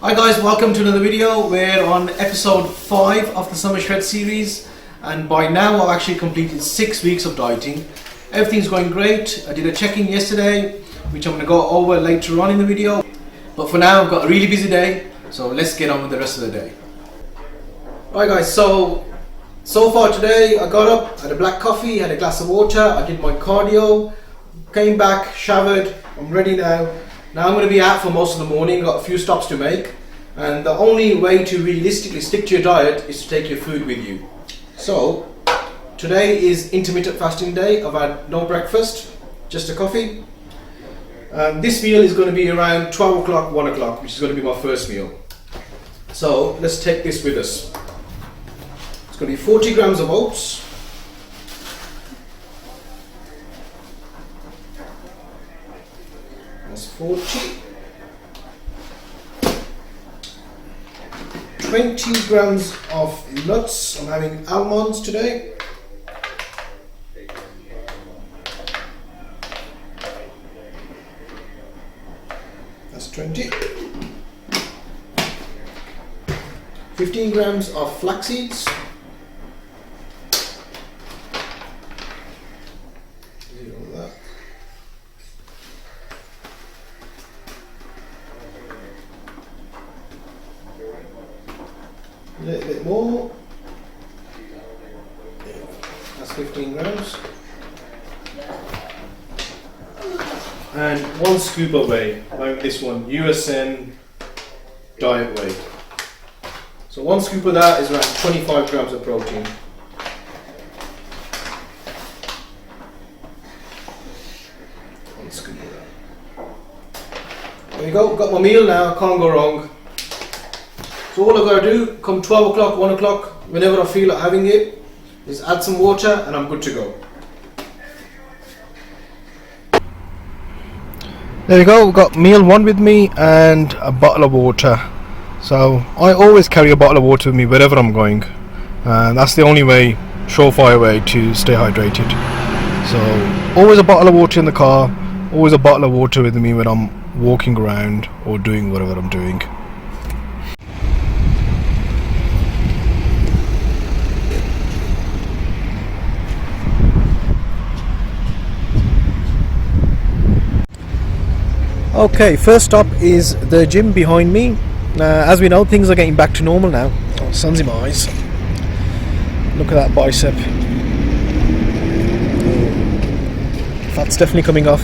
Hi guys, welcome to another video. We're on episode 5 of the Summer Shred series, and by now I've actually completed 6 weeks of dieting. Everything's going great. I did a check-in yesterday, which I'm going to go over later on in the video. But for now, I've got a really busy day, so let's get on with the rest of the day. Right guys, so far today I got up, had a black coffee, had a glass of water, I did my cardio, came back, showered, I'm ready now. Now I'm going to be out for most of the morning, got a few stops to make, and the only way to realistically stick to your diet is to take your food with you. So today is intermittent fasting day. I've had no breakfast, just a coffee. This meal is going to be around 12 o'clock, 1 o'clock, which is going to be my first meal. So let's take this with us. It's going to be 40 grams of oats. That's 40. 20 grams of nuts. I'm having almonds today. That's 20. 15 grams of flax seeds. A little bit more. That's 15 grams. And 1 scoop of whey, like this one, USN diet whey. So 1 scoop of that is around 25 grams of protein. One scoop of that. There you go, got my meal now, can't go wrong. So all I've got to do, come 12 o'clock, 1 o'clock, whenever I feel like having it, is add some water and I'm good to go. There we go, we've got meal 1 with me and a bottle of water. So I always carry a bottle of water with me wherever I'm going. And that's the only way, surefire way to stay hydrated. So always a bottle of water in the car, always a bottle of water with me when I'm walking around or doing whatever I'm doing. Okay, first stop is the gym behind me. As we know, things are getting back to normal now. Oh, sun's in my eyes. Look at that bicep. Fat's definitely coming off.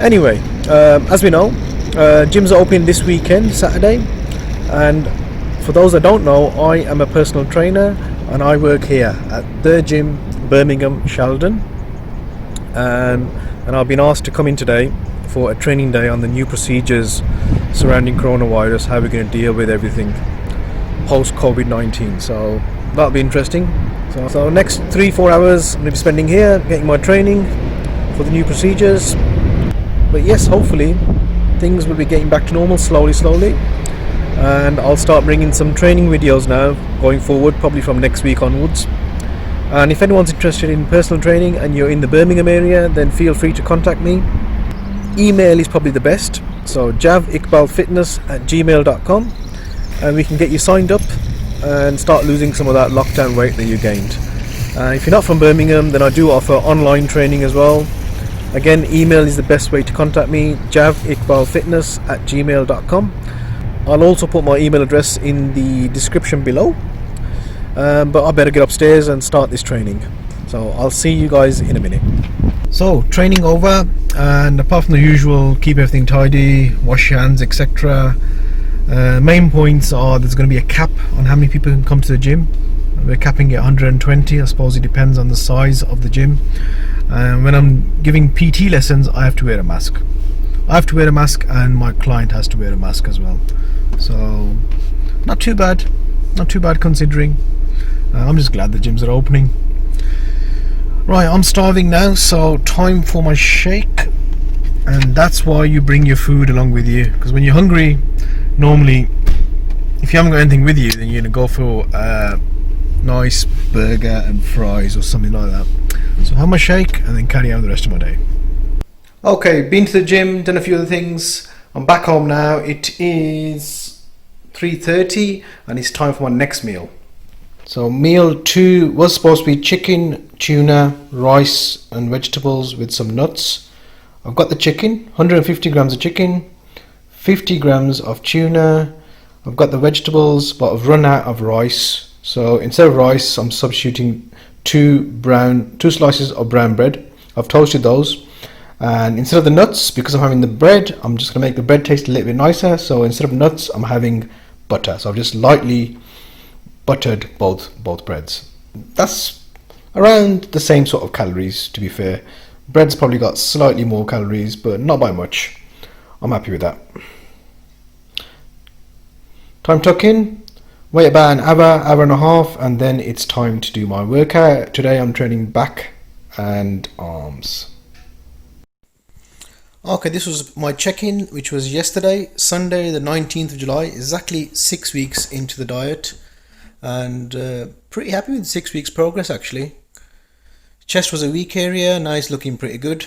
Anyway, as we know, gyms are open this weekend, Saturday. And for those that don't know, I am a personal trainer and I work here at the gym, Birmingham, Sheldon. And I've been asked to come in today for a training day on the new procedures surrounding coronavirus, how we're going to deal with everything post COVID-19. So that'll be interesting. So next 3-4 hours I'm going to be spending here getting my training for the new procedures. But yes, hopefully things will be getting back to normal slowly, and I'll start bringing some training videos now going forward, probably from next week onwards. And if anyone's interested in personal training and you're in the Birmingham area, then feel free to contact me. Email is probably the best, so Jav Iqbal fitness@gmail.com, and we can get you signed up and start losing some of that lockdown weight that you gained. If you're not from Birmingham, then I do offer online training as well. Again, email is the best way to contact me, Jav Iqbal fitness@gmail.com. I'll also put my email address in the description below, but I better get upstairs and start this training. So I'll see you guys in a minute. So training over, and apart from the usual, keep everything tidy, wash your hands, etc. Main points are there's going to be a cap on how many people can come to the gym. We're capping it 120. I suppose it depends on the size of the gym. When I'm giving PT lessons, I have to wear a mask. I have to wear a mask and my client has to wear a mask as well. So not too bad considering. I'm just glad the gyms are opening. Right, I'm starving now, so time for my shake. And that's why you bring your food along with you, because when you're hungry, normally if you haven't got anything with you, then you're going to go for a nice burger and fries or something like that. So have my shake and then carry on the rest of my day. Okay, been to the gym, done a few other things. I'm back home now. It is 3:30 and it's time for my next meal. So meal 2 was supposed to be chicken, tuna, rice and vegetables with some nuts. I've got the chicken, 150 grams of chicken, 50 grams of tuna. I've got the vegetables, but I've run out of rice. So instead of rice, I'm substituting two slices of brown bread. I've toasted those. And instead of the nuts, because I'm having the bread, I'm just going to make the bread taste a little bit nicer. So instead of nuts, I'm having butter. So I've just lightly buttered both breads. That's around the same sort of calories, to be fair. Bread's probably got slightly more calories, but not by much. I'm happy with that. Time tuck in, wait about an hour and a half, and then it's time to do my workout. Today I'm training back and arms. Okay, this was my check-in, which was yesterday, Sunday the 19th of July, exactly 6 weeks into the diet, and pretty happy with 6 weeks progress actually. Chest was a weak area, now it's looking pretty good.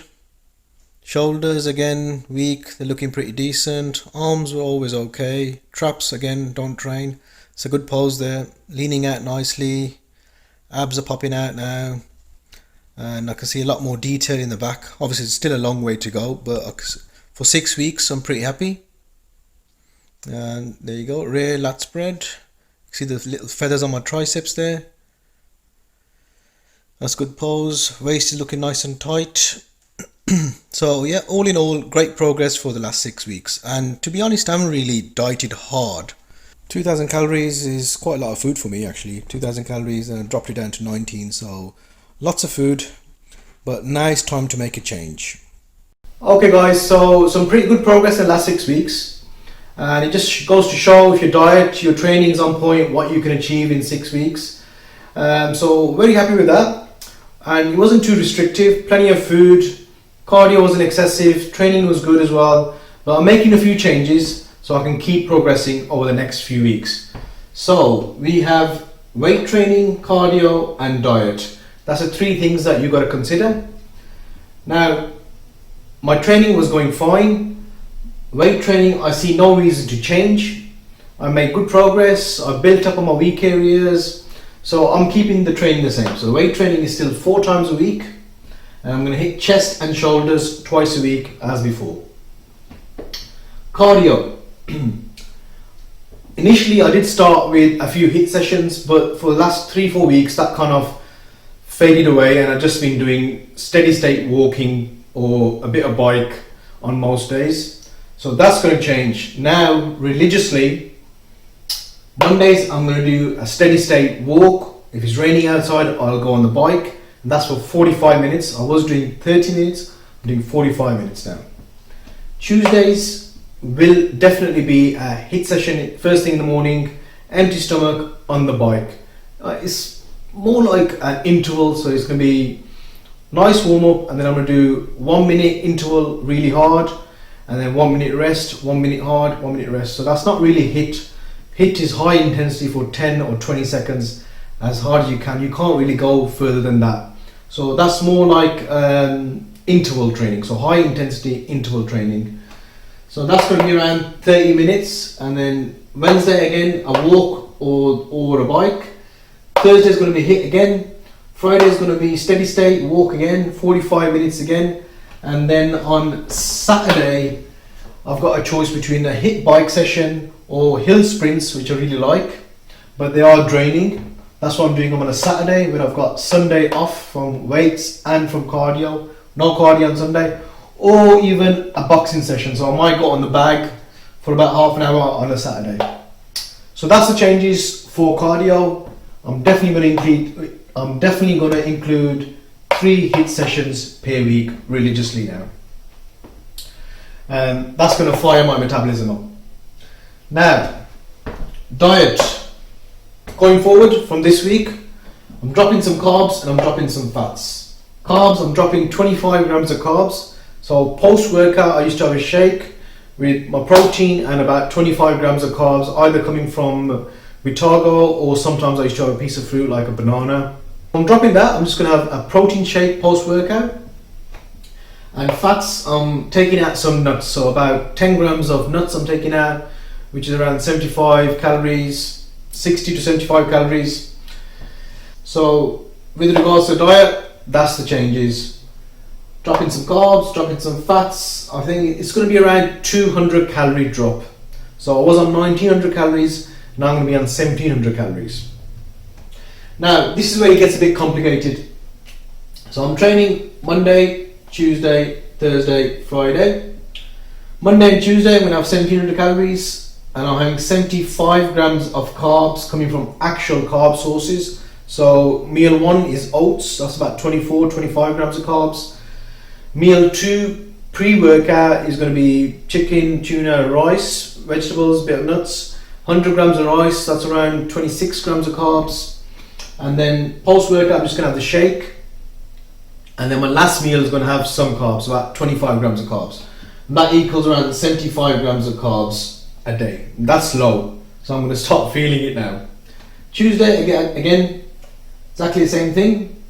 Shoulders again weak, they're looking pretty decent. Arms were always okay. Traps again, don't train. It's a good pose there, leaning out nicely. Abs are popping out now. And I can see a lot more detail in the back. Obviously it's still a long way to go, but for 6 weeks I'm pretty happy. And there you go, rear lat spread. See the little feathers on my triceps there. That's good pose. Waist is looking nice and tight. So yeah, all in all, great progress for the last 6 weeks. And to be honest, I haven't really dieted hard. 2000 calories is quite a lot of food for me actually. 2000 calories, and I dropped it down to 19, so lots of food, but now it's time to make a change. Okay guys, so some pretty good progress in the last 6 weeks, and it just goes to show if your diet, your training is on point, what you can achieve in 6 weeks. So very happy with that, and it wasn't too restrictive, plenty of food, cardio wasn't excessive, training was good as well, but I'm making a few changes so I can keep progressing over the next few weeks. So we have weight training, cardio and diet. That's the 3 things that you got to consider. Now, my training was going fine. Weight training, I see no reason to change. I made good progress. I built up on my weak areas. So I'm keeping the training the same. So the weight training is still 4 times a week. And I'm going to hit chest and shoulders twice a week as before. Cardio. Initially, I did start with a few HIIT sessions, but for the last 3-4 weeks, that kind of faded away, and I've just been doing steady state walking or a bit of bike on most days. So that's going to change. Now, religiously, Mondays I'm going to do a steady state walk. If it's raining outside, I'll go on the bike, and that's for 45 minutes. I was doing 30 minutes, I'm doing 45 minutes now. Tuesdays will definitely be a HIIT session first thing in the morning, empty stomach on the bike. It's more like an interval, so it's going to be nice warm up, and then I'm going to do 1 minute interval really hard, and then 1 minute rest, 1 minute hard, 1 minute rest. So that's not really HIIT. HIIT is high intensity for 10 or 20 seconds as hard as you can. You can't really go further than that. So that's more like interval training, so high intensity interval training. So that's going to be around 30 minutes, and then Wednesday again a walk or a bike. Thursday is going to be HIIT again. Friday is going to be steady state walk again, 45 minutes again. And then on Saturday, I've got a choice between a HIIT bike session or hill sprints, which I really like, but they are draining. That's what I'm doing on a Saturday, where I've got Sunday off from weights and from cardio. No cardio on Sunday, or even a boxing session. So I might go on the bag for about half an hour on a Saturday. So that's the changes for cardio. I'm definitely going to include 3 HIIT sessions per week religiously now. That's going to fire my metabolism up. Now, diet. Going forward from this week, I'm dropping some carbs and I'm dropping some fats. Carbs, I'm dropping 25 grams of carbs. So post-workout, I used to have a shake with my protein and about 25 grams of carbs, either coming from Vitago, or sometimes I used to have a piece of fruit like a banana. I'm dropping that. I'm just going to have a protein shake post-workout. And fats, I'm taking out some nuts, so about 10 grams of nuts I'm taking out, which is around 75 calories, 60 to 75 calories. So with regards to diet, that's the changes. Dropping some carbs, dropping some fats. I think it's going to be around 200 calorie drop. So I was on 1900 calories, now I'm going to be on 1700 calories. Now this is where it gets a bit complicated. So I'm training Monday, Tuesday, Thursday, Friday. Monday and Tuesday I'm going to have 1700 calories, and I'm having 75 grams of carbs coming from actual carb sources. So meal 1 is oats, that's about 24-25 grams of carbs. Meal 2 pre-workout is going to be chicken, tuna, rice, vegetables, bit of nuts. 100 grams of rice, that's around 26 grams of carbs. And then post-workout I'm just going to have the shake. And then my last meal is going to have some carbs, about 25 grams of carbs. And that equals around 75 grams of carbs a day. That's low, so I'm going to start feeling it now. Tuesday, again, exactly the same thing.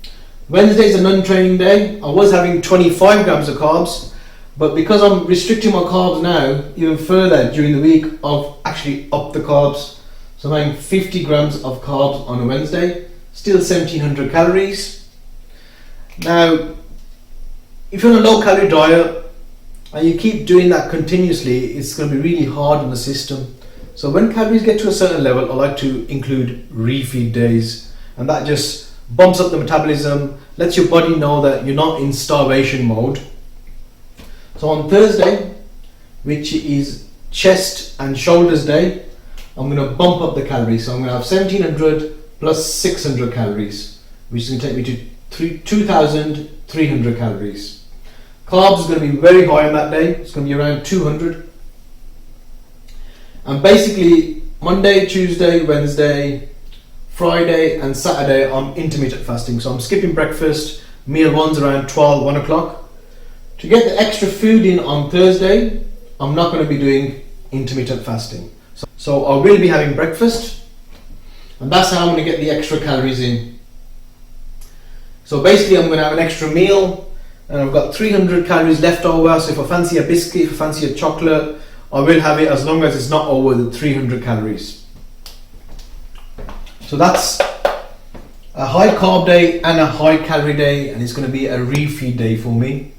Wednesday is a non-training day. I was having 25 grams of carbs, but because I'm restricting my carbs now even further during the week, I've actually upped the carbs. So I'm having 50 grams of carbs on a Wednesday, still 1700 calories. Now, if you're on a low calorie diet and you keep doing that continuously, it's going to be really hard on the system. So when calories get to a certain level, I like to include refeed days, and that just bumps up the metabolism, lets your body know that you're not in starvation mode. So on Thursday, which is chest and shoulders day, I'm going to bump up the calories. So I'm going to have 1700 plus 600 calories, which is going to take me to 2,300 calories. Carbs is going to be very high on that day. It's going to be around 200. And basically Monday, Tuesday, Wednesday, Friday and Saturday I'm intermittent fasting. So I'm skipping breakfast. Meal 1's around 1 o'clock. To get the extra food in on Thursday, I'm not going to be doing intermittent fasting. So I will be having breakfast, and that's how I'm going to get the extra calories in. So basically I'm going to have an extra meal, and I've got 300 calories left over. So if I fancy a biscuit, if I fancy a chocolate, I will have it as long as it's not over the 300 calories. So that's a high carb day and a high calorie day, and it's going to be a refeed day for me.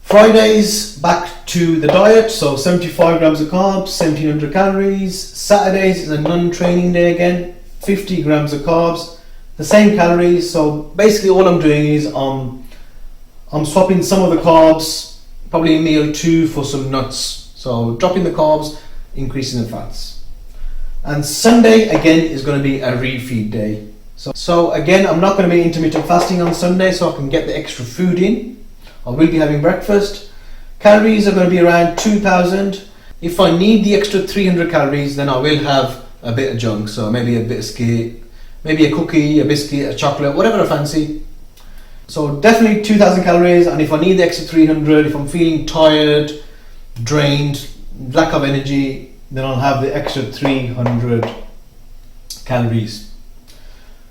Fridays, back to the diet, so 75 grams of carbs, 1700 calories. Saturdays is a non-training day again, 50 grams of carbs, the same calories. So basically all I'm doing is I'm swapping some of the carbs, probably in meal 2 for some nuts. So dropping the carbs, increasing the fats. And Sunday again is going to be a refeed day. So again, I'm not going to be intermittent fasting on Sunday, so I can get the extra food in. I will be having breakfast. Calories are going to be around 2,000. If I need the extra 300 calories, then I will have a bit of junk. So maybe a biscuit, maybe a cookie, a biscuit, a chocolate, whatever I fancy. So definitely 2,000 calories. And if I need the extra 300, if I'm feeling tired, drained, lack of energy, then I'll have the extra 300 calories.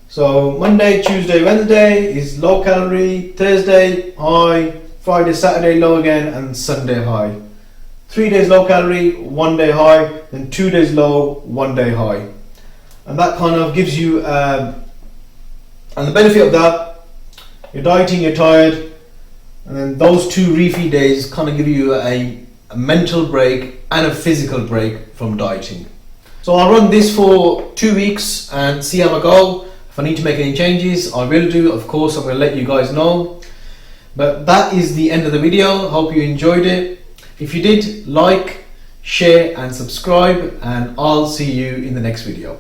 So Monday, Tuesday, Wednesday is low calorie, Thursday high, Friday, Saturday low again, and Sunday high. 3 days low calorie, 1 day high, then 2 days low, 1 day high. And that kind of gives you, and the benefit of that, you're dieting, you're tired, and then those 2 refeed days kind of give you a mental break and a physical break from dieting. So I'll run this for 2 weeks and see how I go. If I need to make any changes, I will do. Of course, I'm going to let you guys know. But that is the end of the video. Hope you enjoyed it. If you did, like, share and subscribe, and I'll see you in the next video.